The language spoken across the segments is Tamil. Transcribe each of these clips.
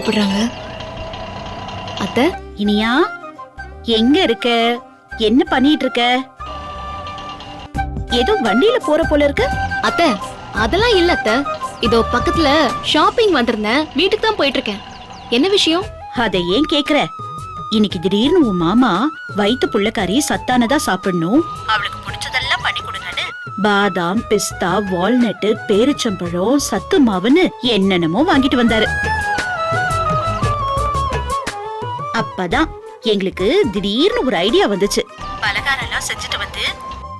கூப்பிடுறாங்க. அத்தை, இனியா எங்க இருக்க? என்ன பண்ணிட்டு இருக்க? ஏதோ வண்டியில போற போல இருக்கு. அத்தை அதெல்லாம் இல்ல அத்தை. இதோ பக்கத்துல ஷாப்பிங் வந்திருந்தேன், வீட்டுக்கு தான் போயிட்டு இருக்கேன். என்ன விஷயம்? அதை ஏன் கேக்குற? இன்னைக்கு திடீர்னு உன் மாமா வயித்து புள்ளக்காரி சத்தானதா சாப்பிடணும், அவளுக்கு பிடிச்சதெல்லாம் பண்ணி கொடுங்கன்னு பாதாம், பிஸ்தா, வால்நட்டு, பேரிச்சம்பழம், சத்து மாவுன்னு என்னென்னமோ வாங்கிட்டு வந்தாரு. அப்பதான் எங்களுக்கு திடீர்னு ஒரு ஐடியா வந்துச்சு. பலகாரம் எல்லாம் செஞ்சுட்டு வந்து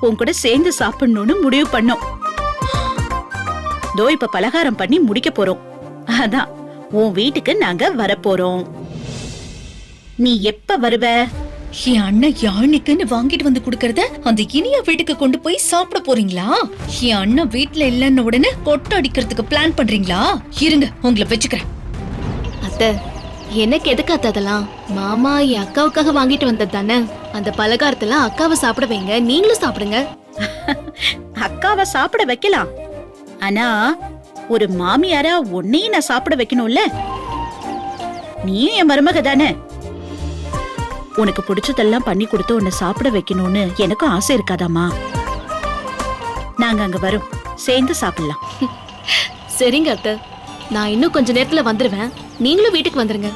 உன் கூட சேர்ந்து சாப்பிடணும்னு முடிவு பண்ணோம். தோ இப்ப பலகாரம் பண்ணி முடிக்க போறோம். அதான் உன் வீட்டுக்கு நாங்க வரப்போறோம். நீ எப்ப வருவ? என் அண்ணன் யாழ்னிக்குன்னு வாங்கிட்டு வந்து குடுக்கறத அந்த இனியா வீட்டுக்கு கொண்டு போய் சாப்பிட போறீங்களா? என் அண்ணன் வீட்டுல இல்லன்னு உடனே கொட்டை அடிக்கிறதுக்கு பிளான் பண்றீங்களா? இருங்க, உங்களை வச்சுக்கிறேன். அத்தை, எனக்கு எதுக்கு அத்தை அதெல்லாம்? மாமா என் அக்காவுக்காக வாங்கிட்டு வந்தது தானே. அந்த பலகாரத்தெல்லாம் அக்காவை சாப்பிட வைங்க, நீங்களும் சாப்பிடுங்க. அக்காவை சாப்பிட வைக்கலாம், ஆனா ஒரு மாமியாரா உன்னையும் நான் சாப்பிட வைக்கணும்ல. நீயும் என் மருமக தானே. உனக்கு பிடிச்சதெல்லாம் பண்ணி கொடுத்து உன்னை சாப்பிட வைக்கணும்னு எனக்கும் ஆசை இருக்காதாமா? நாங்க அங்க வரோம், சேர்ந்து சாப்பிடலாம். சரிங்க அத்தை, நான் இன்னும் கொஞ்ச நேரத்துல வந்துருவேன். நீங்களும் வீட்டுக்கு வந்துருங்க.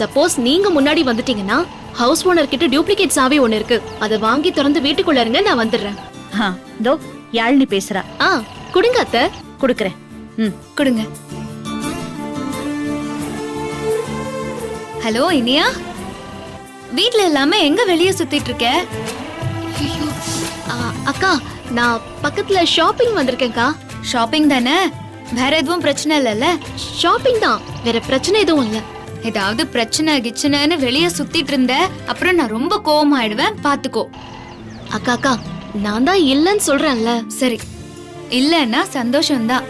சப்போஸ் நீங்க முன்னாடி வந்துட்டீங்கன்னா ஹவுஸ் ஓனர் கிட்ட டூப்ளிகேட் சாவி ஒண்ணு இருக்கு, அதை வாங்கி திறந்து வீட்டுக்குள்ள இருங்க, நான் வந்துடுறேன். தோ யாழ்னி பேசுறா. குடுங்க அத்தை. குடுக்கறேன். கொடுங்க. ஹலோ இனியா, வீட்ல இல்லாம எங்க வெளிய சுத்திட்டு இருக்க? அக்கா, நான் பக்கத்துல ஷாப்பிங் வந்திருக்கேன்க்கா. ஷாப்பிங் தானே, வேற எதுவும் பிரச்சனை இல்லைல்ல? ஷாப்பிங் தான், வேற பிரச்சனை எதுவும் இல்ல. ஏதாவது பிரச்சனை கிச்சனைன்னு வெளிய சுத்திட்டு இருந்த அப்புறம் நான் ரொம்ப கோவமாயிடுவேன், பாத்துக்கோ. அக்கா அக்கா, நான் தான் இல்லன்னு சொல்றேன்ல. சரி, இல்லன்னா சந்தோஷம்தான்.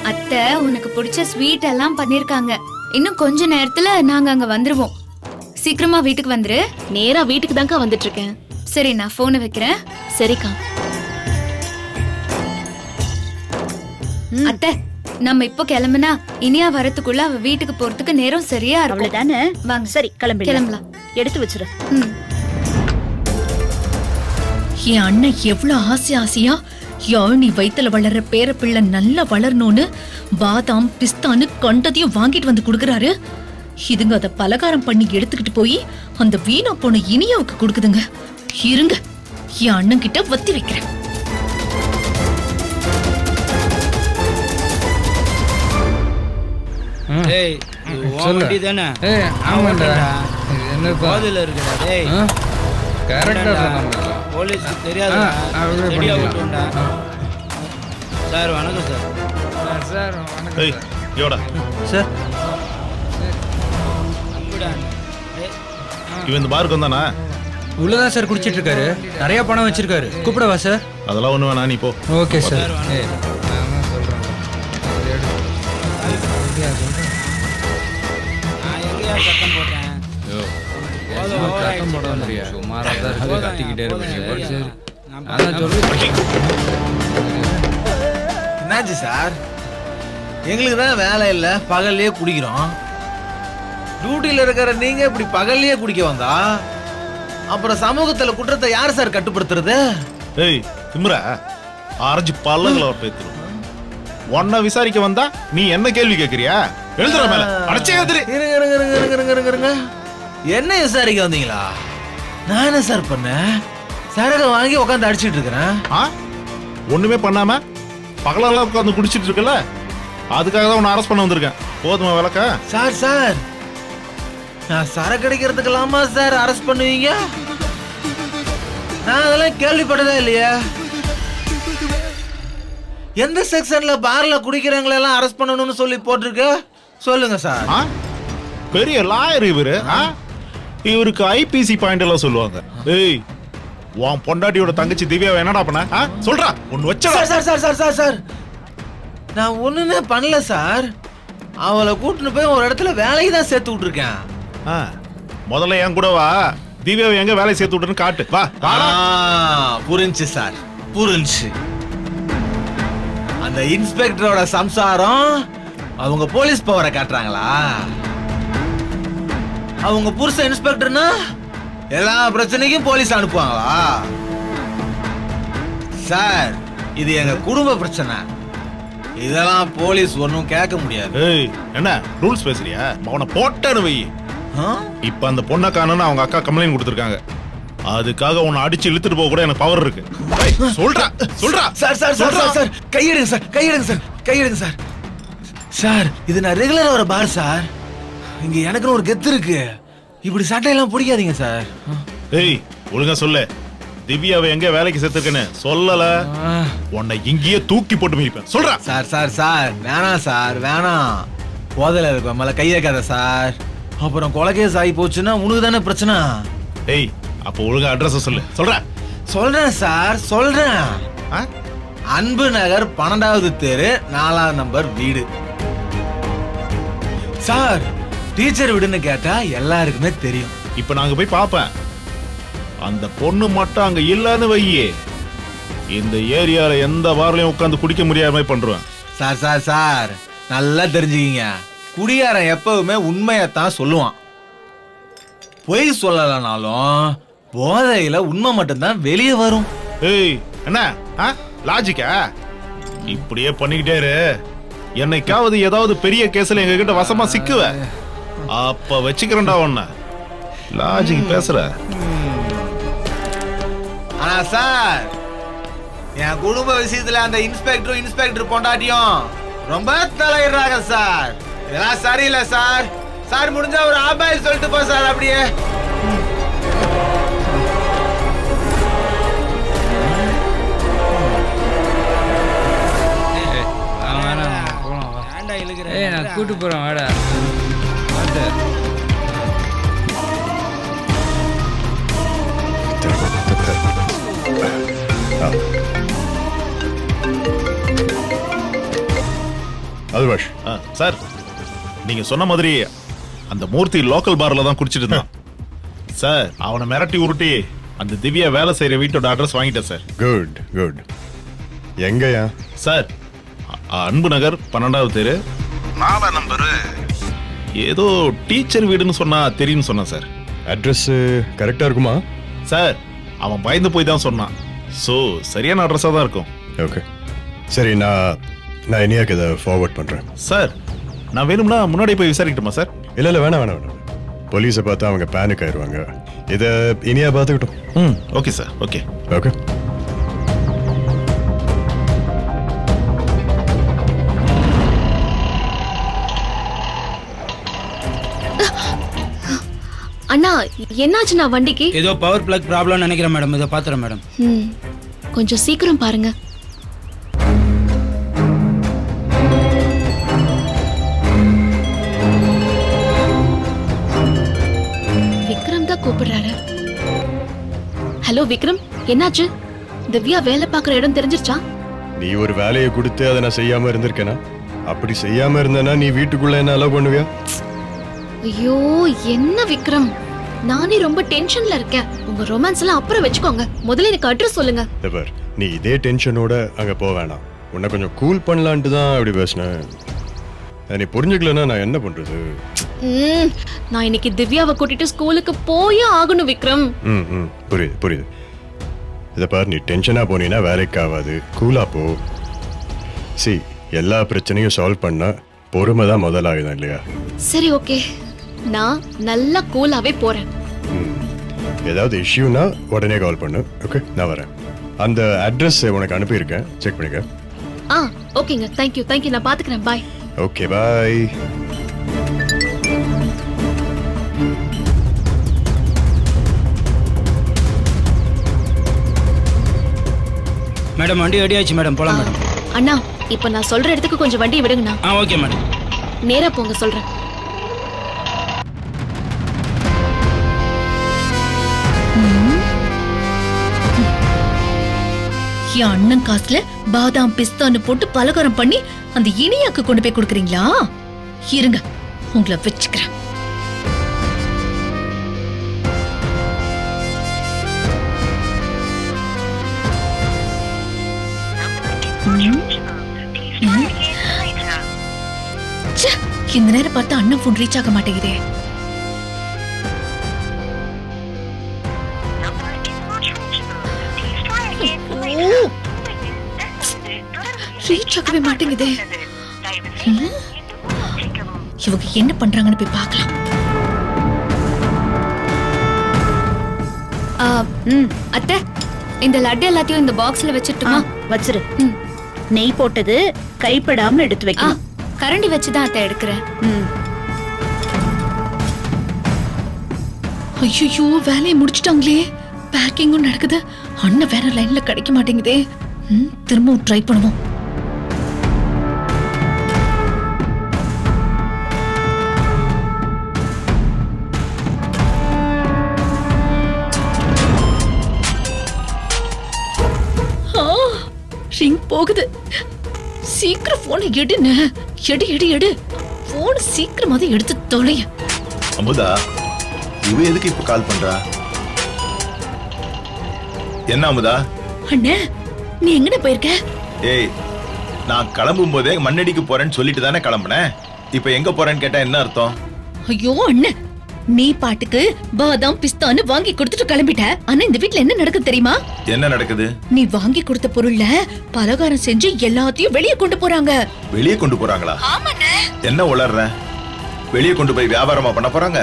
அத்தை உனக்கு பிடிச்ச ஸ்வீட் எல்லாம் பண்ணிருக்காங்க. இன்னும் கொஞ்ச நேரத்துல நாங்க அங்க வந்துருவோம். சீக்கிரமா வீட்டுக்கு வந்துரு. நேரா வீட்டுக்கு தான்க்கா வந்துட்டு இருக்கேன். சரி, நான் போனை வைக்கிறேன். சரிக்கா. அத்தை, நம்ம இப்போ கிளம்புனா இனியா வரத்துக்குள்ள அவ வீட்டுக்கு போறதுக்கு நேரம் சரியா இருக்கும். அவ்வளவுதானே? வாங்க. சரி, கிளம்பலாம். எடுத்து வச்சிரு. என் அண்ணன் எவ்வளவு ஆசையா யாழ்னி வயித்துல வளர்ற பேர பிள்ளை நல்லா வளரணும்னு பாதாம், பிஸ்தான்னு கண்டதையும் வாங்கிட்டு வந்து குடுக்கறாரு. இதுங்க அத பலகாரம் பண்ணி எடுத்துக்கிட்டு போய் அந்த வீணா போன இனியாவுக்கு கொடுக்குதுங்க. இருங்க, என் அண்ணன் கிட்ட வத்தி வைக்கிறேன். ஏய், உன் வண்டி தானே? ஆமாண்டா. என்ன பாதில இருக்குடா டேய். கரெக்ட்டா சொன்னடா. போலீஸ்க்கு தெரியாதுடா. ரெடியா விட்டுடா. சார் வணக்கம் சார். சார் வணக்கம். ஏய், யோடா. சார். இவன் இந்த பாருக்கு வந்தானா? உள்ளதான் சார் குடிச்சிட்டு இருக்காரு. நிறைய பணம் வச்சிருக்காரு. கூப்பிடவா சார்? அதெல்லாம் ஒண்ணு வேணா, நீ போ. Okay sir. என்னாச்சு சார்? எங்களுக்கு தான் வேலை இல்ல, பகல்லையே குடிக்கிறோம். டியூட்டியில இருக்கிற நீங்க இப்படி பகல்லையே குடிக்க வந்தா அப்புறம் சமூகத்துல குற்றத்தை யார் சார் கட்டுப்படுத்துறது? ஏய் திம்ரா, அரைஞ்சு பல்லங்கள பேத்துரும். உன்னை விசாரிக்க வந்தா நீ என்ன கேள்வி கேக்குறியா? எழுதுற மேல அடைச்சே எழுதுரு. இருங்க. என்ன விசாரிக்க வந்தீங்களா? நான் என்ன சார் பண்ணேன்? சரக வாங்கி உட்காந்து அடிச்சிட்டு இருக்கிறேன். ஒண்ணுமே பண்ணாம பகலெல்லாம் உட்காந்து குடிச்சிட்டு இருக்கல, அதுக்காக தான் உன்னை அரெஸ்ட் பண்ண வந்திருக்கேன். போதுமா விளக்க? சார் நான் சரக்கு அடிக்கிறதுக்கெல்லாமா சார் அரெஸ்ட் பண்ணுவீங்க? நான் அதெல்லாம் கேள்விப்பட்டதே இல்லையா? எந்த செக்ஷன்ல பார்ல குடிக்கிறவங்களை எல்லாம் அரெஸ்ட் பண்ணணும்னு சொல்லி போட்டிருக்கு சொல்லுங்க சார். பெரிய லாயர் இவரு. இவருக்கு ஐபிசி பாயிண்ட் எல்லாம் சொல்லுவாங்க. ஏய், உன் பொண்டாட்டியோட தங்கச்சி திவ்யா என்னடா பண்ண சொல்றா? ஒன்னு வச்சா சார் நான் ஒண்ணுமே பண்ணல சார். அவளை கூட்டின்னு போய் ஒரு இடத்துல வேலைக்கு தான் சேர்த்து விட்டுருக்கேன். முதல்ல என் கூட வா, திவ்யாவை எங்க வேலை சேர்த்து விட்டுன்னு காட்டு. வா. புரிஞ்சு சார், புரிஞ்சு. அந்த இன்ஸ்பெக்டரோட சம்சாரம் அவங்க போலீஸ் பவரை காட்டுறாங்களா? அவங்க புருஷன் இன்ஸ்பெக்டர்னா எல்லா பிரச்சனைக்கும் போலீஸ் அனுப்புவாங்களா? சார், இது எங்க குடும்ப பிரச்சனை. இதெல்லாம் போலீஸ் ஒன்னும் கேட்க முடியாது. ஏய், என்ன ரூல்ஸ் பேசுறியா? அவனை போட்டாரு வை. இப்ப அந்த பொண்ணை காணோன்னு அவங்க அக்கா கம்ப்ளைண்ட் கொடுத்துருக்காங்க. அதுக்காக உன்னை அடிச்சு இழுத்துட்டு போக கூட எனக்கு பவர் இருக்கு. சொல்றா சொல்றா sir sir sir sir sir கையெடுங்க சார், கையெடுங்க சார், கையெடுங்க சார். சார், இது நான் ரெகுலரா வர பார் சார். இங்க எனக்குன்னு ஒரு கெத்து இருக்கு. இப்படி சட்டையெல்லாம் பிடிக்காதீங்க சார். ஏய், ஒழுங்கா சொல்லு. திவ்யாவை எங்க வேலைக்கு சேர்த்துருக்கேன்னு சொல்லல, உன்னை இங்கேயே தூக்கி போட்டு மிதிப்பேன். சொல்றா. சார் சார் சார் வேணாம் சார், வேணாம். போதல இருப்ப மேல கை வைக்காத சார். அப்புறம் கொலைகேஸ் ஆகி போச்சுன்னா உனக்கு தானே பிரச்சனை. ஏய், அப்போ ஒழுங்கா அட்ரஸ் சொல்லு. சொல்ற. சொல்றேன் சார், சொல்றேன். அன்பு நகர் 12வது தெரு 4ஆம் நம்பர் வீடு. சார், டீச்சர் வீடுன்னு கேட்டா எல்லாருக்குமே தெரியும். இப்ப நாங்க போய் பாப்பேன். அந்த பொண்ணு மட்டும் அங்க இல்லன்னு வையே, இந்த ஏரியால எந்த பார்லயும் உட்கார்ந்து குடிக்க முடியாம பண்றேன். சார் சார் சார் நல்லா தெரிஞ்சுக்கிங்க. குடியாரன் எப்பவுமே உண்மையத்தான் சொல்லுவான். பொய் சொல்லலனாலும் போதையில உண்மை மட்டும்தான் வெளியே வரும். ஏய், என்ன லாஜிக்கா? இப்படியே பண்ணிக்கிட்டே இரு. என்னைக்காவது ஏதாவது பெரிய கேஸ்ல எங்க கிட்ட வசமா சிக்குவ, அப்ப வச்சுக்கிறேன்டா உன்ன. லாஜிக் பேசுற. ஆனா சார், என் குடும்ப விஷயத்துல அந்த இன்ஸ்பெக்டர் பொண்டாட்டியும் ரொம்ப தலையிடுறாங்க சார். இதெல்லாம் சரியில்லை சார். சார், முடிஞ்சா ஒரு ஆபாயில் சொல்லிட்டு போ சார். அப்படியே நான் கூட்டு போறேன் வாடா. அதுவாஷ் சார், நீங்க சொன்ன மாதிரி அந்த மூர்த்தி லோக்கல் பார்ல தான் குடிச்சிட்டு இருந்தான் சார். அவனை மிரட்டி உருட்டி அந்த திவ்யா வேலை செய்யற வீட்டோட அட்ரஸ் வாங்கிட்டேன் சார். Good good. எங்கயா? சார், அன்பு நகர் 12வது தெரு 4ஆம் நம்பர். ஏதோ டீச்சர் வீடுன்னு சொன்னா தெரியும்னு சொன்னான் சார். அட்ரஸ் கரெக்டா இருக்குமா? சார், அவன் பயந்து போய் தான் சொன்னான். ஸோ சரியான அட்ரஸா தான் இருக்கும். ஓகே, சரி. நான் இனியாக்கு இதை ஃபார்வர்ட் பண்றேன். சார், நான் வேணும்னா முன்னாடி போய் விசாரிக்கட்டுமா சார்? இல்ல வேணாம். போலீஸை பார்த்தா அவங்க பேனிக் ஆயிடுவாங்க. இதை இனியா பார்த்துக்கிட்டோம். Okay sir, okay okay. அண்ணா, என்னாச்சுண்ணா வண்டிக்கு? ஏதோ பவர் பிளக் ப்ராப்ளம் நினைக்கிறேன் மேடம். இதை பாத்துறேன் மேடம். கொஞ்சம் சீக்கிரம் பாருங்க. விக்ரம் தான் கூப்பிடுறாரு. ஹலோ விக்ரம், என்னாச்சு? திவ்யா வேலை பார்க்குற இடம் தெரிஞ்சிருச்சா? நீ ஒரு வேலையை கொடுத்து அதை நான் செய்யாம இருந்திருக்கேனா? அப்படி செய்யாம இருந்தேன்னா நீ வீட்டுக்குள்ள என்ன அலோவ் பண்ணுவியா? ஐயோ, என்ன விக்ரம், நானே ரொம்ப டென்ஷன்ல இருக்கேன். உங்க ரொமான்ஸ் எல்லாம் அப்புறம் வச்சுக்கோங்க. முதல்ல எனக்கு அட்ரஸ் சொல்லுங்க. பார், நீ இதே டென்ஷனோட அங்க போக வேணாம். உன்னை கொஞ்சம் கூல் பண்ணலான்ட்டு தான் அப்படி பேசினேன். நீ புரிஞ்சுக்கலன்னா நான் என்ன பண்றது? நான் இன்னைக்கு திவ்யாவை கூட்டிட்டு ஸ்கூலுக்கு போயே ஆகணும் விக்ரம். புரியுது. இதை பாரு, நீ டென்ஷனா போனீங்கன்னா வேலைக்கு ஆகாது. கூலா போ. சி, எல்லா பிரச்சனையும் சால்வ் பண்ணா பொறுமை தான் முதலாகுதான் இல்லையா? சரி, ஓகே, நான் நல்லா கூலாவே போறேன். ஏதாவது இஷ்யூனா உடனே கால் பண்ணு. ஓகே, நான் வரேன். அந்த அட்ரஸ் உனக்கு அனுப்பியிருக்கேன், செக் பண்ணிக்க. ஓகேங்க, தேங்க்யூ, நான் பாத்துக்கிறேன். பாய். ஓகே, பாய். மேடம், வண்டி ரெடி ஆயிடுச்சு மேடம். போலாம் மேடம். அண்ணா, இப்ப நான் சொல்ற இடத்துக்கு கொஞ்சம் வண்டியை விடுங்கண்ணா. Okay madam. நேரா போங்க, சொல்றேன். என் அண்ணன் காசுல பாதாம் பிஸ்தான்னு போட்டு பலகாரம் பண்ணி அந்த இனியாக்கு கொண்டு போய் கொடுக்குறீங்களா? இருங்க, உங்களை வச்சுக்கிறேன். இந்த நேரம் பார்த்தா அண்ணன் போன் ரீச் ஆக மாட்டேங்குதே. ரீச் ஆகவே மாட்டேங்குதே. இவங்க என்ன பண்றாங்கன்னு போய் பார்க்கலாம். அத்தை, இந்த லட்டு எல்லாத்தையும் இந்த பாக்ஸ்ல வச்சிட்டுமா? வச்சிரு. நெய் போட்டது கைப்படாம எடுத்து வைக்கணும். கரண்டி வச்சுதான் அத்தை எடுக்கிறேன். ஐயோ, வேலையை முடிச்சிட்டாங்களே. பேக்கிங்கும் நடக்குது. அண்ணன் வேற லைன்ல கிடைக்க மாட்டேங்குதே. திரும்பவும் ட்ரை பண்ணுவோம். ரிங் போகுது. சீக்கிரம் போனை எடுன்னு. எடு. போன் சீக்கிரமாவது எடுத்து தொலைய. அமுதா, இவ எதுக்கு இப்ப கால் பண்றா? என்ன அமுதா? அண்ணே, நீ எங்கன போயிருக்க? ஏய், நான் கிளம்பும் போதே மண்ணடிக்கு போறேன்னு சொல்லிட்டு தானே கிளம்புனேன். இப்ப எங்க போறேன்னு கேட்டா என்ன அர்த்தம்? ஐயோ அண்ணே, நீ பாட்டுக்கு பாதாம் பிஸ்தான்னு வாங்கி கொடுத்துட்டு கிளம்பிட்ட. ஆனா இந்த வீட்ல என்ன நடக்குது தெரியுமா? என்ன நடக்குது? நீ வாங்கி கொடுத்த பொருள்ல பலகாரம் செஞ்சு எல்லாத்தையும் வெளியே கொண்டு போறாங்க. வெளியே கொண்டு போறாங்களா? ஆமாண்ணே. என்ன உளர்ற? வெளியே கொண்டு போய் வியாபாரமா பண்ண போறாங்க?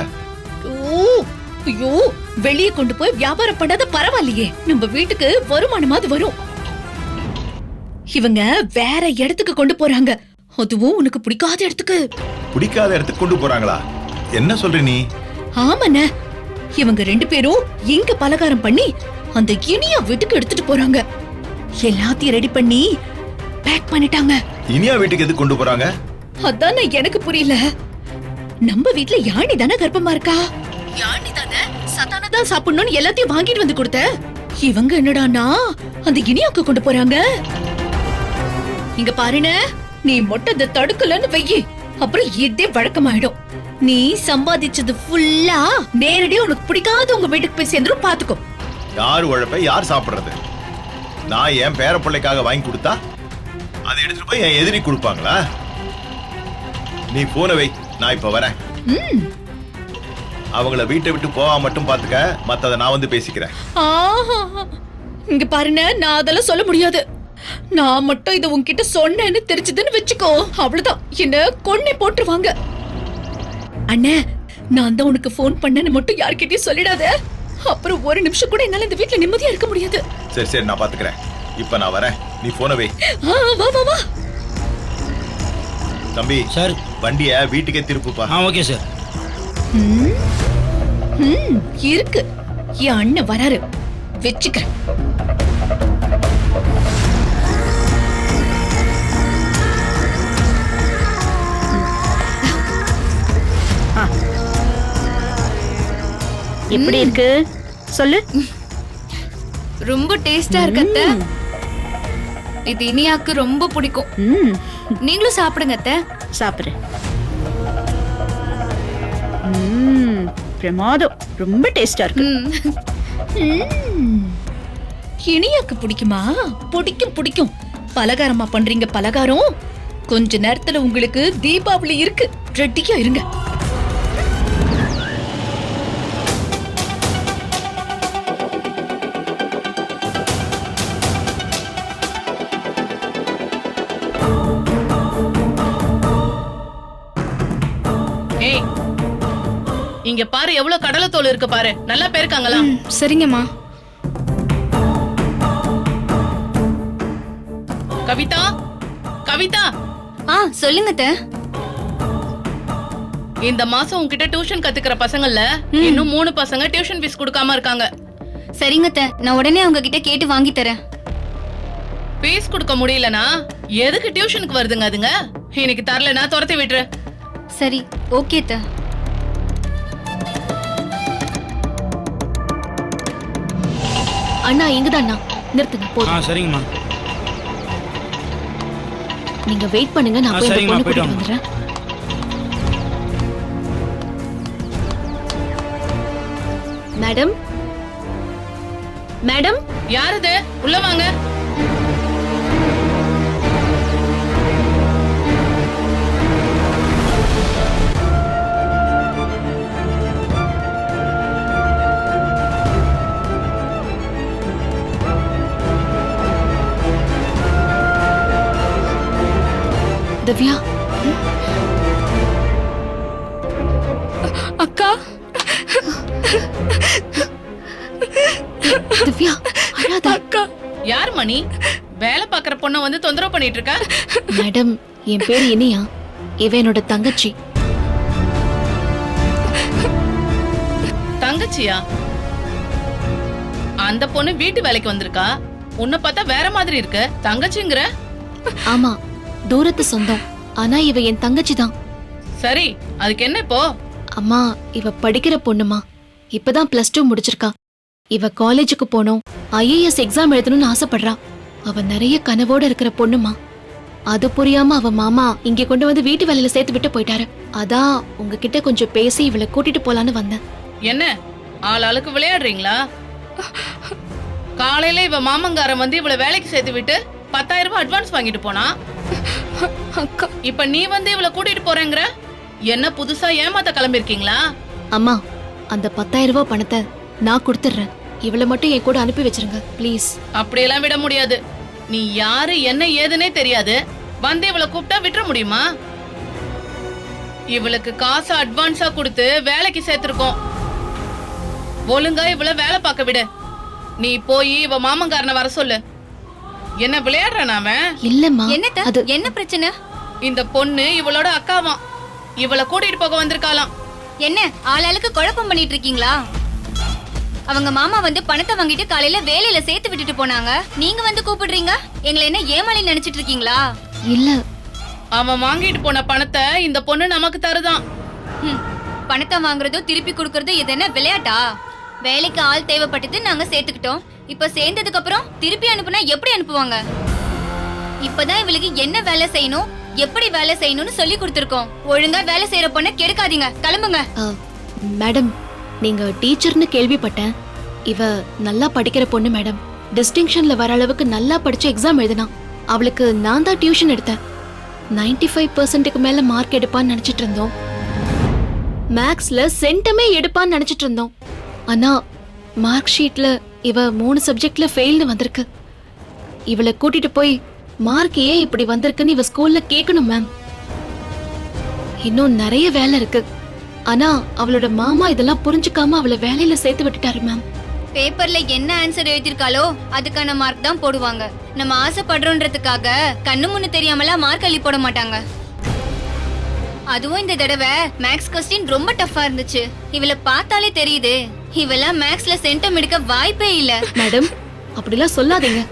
ஐயோ, வெளியே கொண்டு போய் வியாபாரம் பண்ணாத பரவாயில்லையே, நம்ம வீட்டுக்கு வருமானமாவது வரும். இவங்க வேற இடத்துக்கு கொண்டு போறாங்க. அதுவும் உனக்கு பிடிக்காத இடத்துக்கு. பிடிக்காத இடத்துக்கு கொண்டு போறாங்களா? என்ன சொல்ற நீ? ஆமாண்ணே, இவங்க 2 பேரும் இங்க பலகாரம் பண்ணி அந்த இனியா வீட்டுக்கு எடுத்துட்டு போறாங்க. எல்லாத்தையும் ரெடி பண்ணி பேக் பண்ணிட்டாங்க. இனியா வீட்டுக்கு எதுக்கு கொண்டு போறாங்க? அதான் எனக்கு புரியல. நம்ம வீட்ல யானி தானே கர்ப்பமா இருக்கா. யானி தானே சத்தானதான் சாப்பிடணும்னு எல்லாத்தையும் வாங்கிட்டு வந்து கொடுத்த. இவங்க என்னடானா அந்த இனியாக்கு கொண்டு போறாங்க. இங்க பாருன, நீ மொட்டை இந்த தடுக்கலன்னு வெயி, அப்புறம் இதே வழக்கமாயிடும். நீ சம்பாதிச்சது ஃபுல்லா நேரடியா உனக்கு பிடிக்காத உங்க வீட்டுக்கு போய் சேர்ந்துரும். பாத்துக்கோ. யார் உழைப்ப யார் சாப்பிடுறது? நான் என் பேர பிள்ளைக்காக வாங்கி கொடுத்தா அதை எடுத்துட்டு போய் என் எதிரி கொடுப்பாங்களா? நீ போன வை, நான் இப்ப வரேன். அவங்கள வீட்டை விட்டு போவா மட்டும் பாத்துக்க, மத்தத நான் வந்து பேசிக்கிறேன். இங்க பாருங்க, நான் அதெல்லாம் சொல்ல முடியாது. நான் மட்டும் இத உன்கிட்ட சொன்னேன்னு தெரிஞ்சதுன்னு வெச்சுக்கோ, அவ்வளவுதான், என்ன கொன்னே போட்டுருவாங்க. அண்ணே, நான் தான் உனக்கு போன் பண்ணேன்னு மட்டும் யார்கிட்டயும் சொல்லிடாத. அப்புறம் ஒரு நிமிஷம் கூட என்னால இந்த வீட்ல நிம்மதியா இருக்க முடியாது. சரி, நான் பாத்துக்கிறேன். இப்ப நான் வரேன், நீ போன வை. வா. தம்பி சார், வண்டிய வீட்டுக்கே திருப்புப்பா. Okay sir. இருக்கு, என் அண்ணன் வராரு, வெச்சுக்கிறேன். எப்படி இருக்கு சொல்லு. ரொம்ப டேஸ்டா இருக்கு அத்தை. இது இனியாக்கு ரொம்ப பிடிக்கும். நீங்களும் சாப்பிடுங்க அத்தை. சாப்பிடு. பிரமாதம், ரொம்ப டேஸ்டா இருக்கு. இனியாக்கு பிடிக்குமா? பிடிக்கும். பலகாரமா பண்றீங்க பலகாரம். கொஞ்ச நேரத்துல உங்களுக்கு தீபாவளி இருக்கு, ரெடியா இருங்க. இங்க பாரு, எவ்வளவு கடலை தோல் இருக்கு பாரு. நல்லா பேருக்காங்களா? சரிங்கம்மா. கவிதா. சொல்லுங்க அத்தை. இந்த மாசம் உன்கிட்ட டியூஷன் கத்துக்கிற பசங்கள்ல இன்னும் 3 பசங்க டியூஷன் ஃபீஸ் கொடுக்காம இருக்காங்க. சரிங்க அத்தை, நான் உடனே அவங்க கிட்ட கேட்டு வாங்கி தரேன். ஃபீஸ் கொடுக்க முடியலனா எதுக்கு டியூஷனுக்கு வருதுங்க அதுங்க? இன்னைக்கு தரலனா துரத்தி விட்டுரு. சரி, ஓகே அத்தை. அண்ணா இங்கதான், நிறுத்துங்க போதும். சரிங்கம்மா. நீங்க வெயிட் பண்ணுங்க, நான் போய் இந்த பொண்ணு கூட்டிட்டு வந்துறேன். மேடம். யாரது? உள்ள வாங்க. திவ்யா அக்கா திவ்யா அழாத. அக்கா யார் மணி? வேலை பாக்குற பொண்ண வந்து தொந்தரவு பண்ணிட்டு இருக்க? மேடம், என் பேரு இனியா. இவ என்னோட தங்கச்சி. தங்கச்சியா? அந்த பொண்ணு வீட்டு வேலைக்கு வந்திருக்கா. உன்னை பார்த்தா வேற மாதிரி இருக்கு. தங்கச்சிங்கிற? ஆமா, தூரத்து சொந்தம். ஆனா இவ என் தங்கச்சி தான். சரி, அதுக்கு என்ன இப்போ? அம்மா, இவ படிக்கிற பொண்ணுமா. இப்பதான் +2 முடிச்சிருக்கா. இவ காலேஜுக்கு போனோம், IAS எக்ஸாம் எழுதணும்னு ஆசைப்படுறா. அவ நிறைய கனவோட இருக்கிற பொண்ணுமா. அது புரியாம அவ மாமா இங்க கொண்டு வந்து வீட்டு வேலையில சேர்த்து விட்டு போயிட்டாரு. அதான் உங்ககிட்ட கொஞ்சம் பேசி இவளை கூட்டிட்டு போலான்னு வந்தேன். என்ன ஆளாளுக்கு விளையாடுறீங்களா? காலையில இவ மாமங்காரன் வந்து இவள வேலைக்கு சேர்த்து விட்டு 10,000 ரூபாய் அட்வான்ஸ் வாங்கிட்டு போனா. இப்ப நீ வந்து இவள கூட்டிட்டு போறேங்கிற? என்ன புதுசா ஏமாத்த கிளம்பிருக்கீங்களா? அம்மா, அந்த 10,000 ரூபாய் பணத்தை நான் கொடுத்துடுறேன். இவளை மட்டும் என் கூட அனுப்பி வச்சிருங்க ப்ளீஸ். அப்படியெல்லாம் விட முடியாது. நீ யாரு என்ன ஏதுனே தெரியாது. வந்து இவளை கூப்பிட்டா விட்டுற முடியுமா? இவளுக்கு காசு அட்வான்ஸா கொடுத்து வேலைக்கு சேர்த்திருக்கோம். ஒழுங்கா இவள வேலை பார்க்க விடு. நீ போய் இவ மாமங்காரனை வர சொல்லு. என்ன விளையாடுறான் அவன்? இல்லம்மா, அது என்ன பிரச்சனை? இந்த பொண்ணு இவளோட அக்காவாம். இவளை கூட்டிட்டு போக வந்திருக்காளாம். என்ன ஆளாளுக்கு குழப்பம் பண்ணிட்டு இருக்கீங்களா? அவங்க மாமா வந்து பணத்தை வாங்கிட்டு காலையில வேலையில சேர்த்து விட்டுட்டு போனாங்க. நீங்க வந்து கூப்பிடுறீங்க? எங்களை என்ன ஏமாளி நினைச்சிட்டு இருக்கீங்களா? இல்ல, அவன் வாங்கிட்டு போன பணத்தை இந்த பொண்ணு நமக்கு தருதான். பணத்தை வாங்குறதும் திருப்பி கொடுக்கறதும் இது என்ன விளையாட்டா? வேலைக்கு ஆள் தேவைப்பட்டது, நாங்க சேர்த்துக்கிட்டோம். இப்ப சேர்ந்ததுக்கு அப்புறம் திருப்பி அனுப்புனா எப்படி அனுப்புவாங்க? இப்பதான் இவளுக்கு என்ன வேலை செய்யணும், எப்படி வேலை செய்யணும்னு சொல்லி கொடுத்துருக்கோம். ஒழுங்கா வேலை செய்யற பொண்ணை கெடுக்காதீங்க. கிளம்புங்க. மேடம், நீங்க டீச்சர்னு கேள்விப்பட்டேன். இவ நல்லா படிக்கிற பொண்ணு மேடம். டிஸ்டிங்ஷன்ல வர அளவுக்கு நல்லா படிச்சு எக்ஸாம் எழுதினா. அவளுக்கு நான் தான் டியூஷன் எடுத்தேன். 95%க்கு மேல மார்க் எடுப்பான்னு நினைச்சிட்டு இருந்தோம். மேக்ஸ்ல சென்டமே எடுப்பான்னு நினைச்சிட்டு இருந்தோம். ஆனா மார்க் ஷீட்ல இவ 3 சப்ஜெக்ட்ல ஃபெயில்னு வந்திருக்கு. இவளை கூட்டிட்டு போய் மார்க் ஏன் இப்படி வந்திருக்குன்னு இவ ஸ்கூல்ல கேட்கணும் மேம். இன்னும் நிறைய வேலை இருக்கு. ஆனா அவளோட மாமா இதெல்லாம் புரிஞ்சுக்காம அவளை வேலையில சேர்த்து விட்டுட்டாரு மேம். பேப்பர்ல என்ன ஆன்சர் எழுதிருக்காளோ அதுக்கான மார்க் தான் போடுவாங்க. நம்ம ஆசைப்படுறோன்றதுக்காக கண்ணு முன்னு தெரியாமலா மார்க் அள்ளி போட மாட்டாங்க. அதுவும் இந்த தடவை மேக்ஸ் கொஸ்டின் ரொம்ப டஃபா இருந்துச்சு. இவளை பார்த்தாலே தெரியுது, இவெல்லாம் மேக்ஸ்ல சென்டம் எடுக்க வாய்ப்பே இல்ல. மேடம், அப்படிலாம் சொல்லாதீங்க.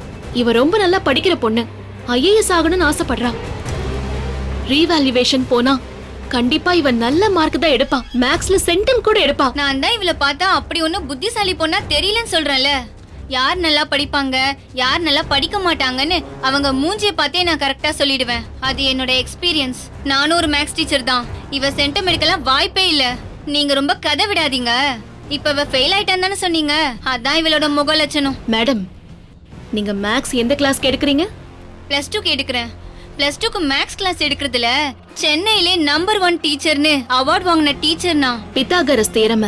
இவ ரொம்ப நல்லா படிக்கிற பொண்ணு. IAS ஆகணும்னு ஆசைப்படுறா. ரீவால்யூவேஷன் போனா கண்டிப்பா இவ நல்ல மார்க் தான் எடுப்பா. மேக்ஸ்ல சென்டம் கூட எடுப்பா. நான் தான் இவளை பார்த்தா அப்படி ஒன்னும் புத்திசாலி பொண்ணா தெரியலன்னு சொல்றேன்ல. யார் நல்லா படிப்பாங்க, யார் நல்லா படிக்க மாட்டாங்கன்னு அவங்க மூஞ்சிய பார்த்தே நான் கரெக்டா சொல்லிடுவேன். அது என்னோட எக்ஸ்பீரியன்ஸ். நானும் ஒரு மேக்ஸ் டீச்சர் தான். இவ சென்டம் எடுக்கலாம் வாய்ப்பே இல்ல. நீங்க ரொம்ப கதை விடாதீங்க. இப்ப இவ ஃபெயில் ஆயிட்டான்னு தானே சொன்னீங்க. அதான் இவளோட முக லட்சணம். மேடம், நீங்க மேக்ஸ் எந்த கிளாஸ்க்கு எடுக்கிறீங்க? +2க்கு எடுக்கிறேன். +2க்கு மேக்ஸ் கிளாஸ் எடுக்கிறதுல சென்னையிலே நம்பர் 1 டீச்சர்னு அவார்ட் வாங்கின டீச்சர் நான். பித்தாகரஸ் தியரம்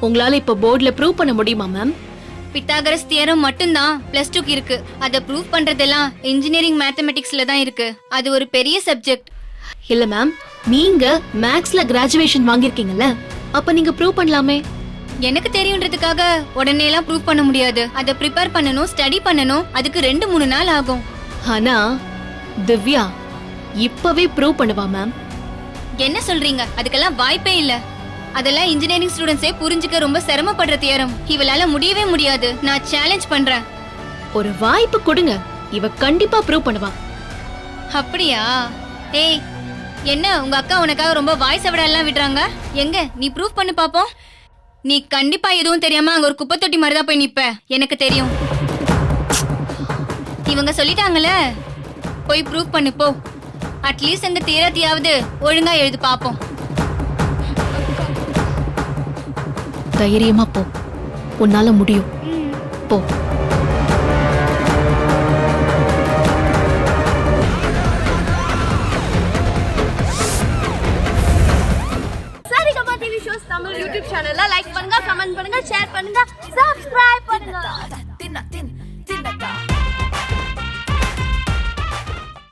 உங்களால இப்ப போர்டுல ப்ரூவ் பண்ண முடியுமா மேம்? பித்தாகரஸ் தியரம் மட்டும்தான் +2க்கு இருக்கு. அதை ப்ரூவ் பண்றதெல்லாம் இன்ஜினியரிங் மேத்தமெட்டிக்ஸ்ல தான் இருக்கு. அது ஒரு பெரிய சப்ஜெக்ட். இல்ல மேம், நீங்க மேக்ஸ்ல கிராஜுவேஷன் வாங்கிருக்கீங்கல்ல, அப்ப நீங்க ப்ரூவ் பண்ணலாமே. எனக்கு தெரியுன்றதுக்காக உடனே எல்லாம் ப்ரூவ் பண்ண முடியாது. அதை ப்ரிப்பேர் பண்ணணும், ஸ்டடி பண்ணணும். அதுக்கு 2-3 நாள் ஆகும். ஆனா திவ்யா இப்பவே ப்ரூவ் பண்ணுவா மேம். என்ன சொல்றீங்க? அதுக்கெல்லாம் வாய்ப்பே இல்ல. அதெல்லாம் இன்ஜினியரிங் ஸ்டூடெண்ட்ஸே புரிஞ்சுக்க ரொம்ப சிரமப்படுற தியரம். இவளால முடியவே முடியாது. நான் சேலஞ்ச் பண்றேன். ஒரு வாய்ப்பு கொடுங்க, இவ கண்டிப்பா ப்ரூவ் பண்ணுவா. அப்படியா? ஏய், என்ன உங்க அக்கா உனக்காக ரொம்ப வாய்ஸ் விட எல்லாம் விடுறாங்க? எங்க நீ ப்ரூவ் பண்ணு பாப்போம். நீ கண்டிப்பா எதுவும் தெரியாம அங்க ஒரு குப்பை தொட்டி மாதிரி தான் போய் நிப்ப. எனக்கு தெரியும். இவங்க சொல்லிட்டாங்கல, போய் ப்ரூவ் பண்ணு போ. அட்லீஸ்ட் இந்த தியரத்தையாவது ஒழுங்கா எழுது பாப்போம். தைரியமா போ, உன்னால முடியும். போ. Saregama TV shows Tamil YouTube சேனல்ல லைக் பண்ணுங்க, கமெண்ட் பண்ணுங்க, ஷேர் பண்ணுங்க, சப்ஸ்கிரைப் பண்ணுங்க.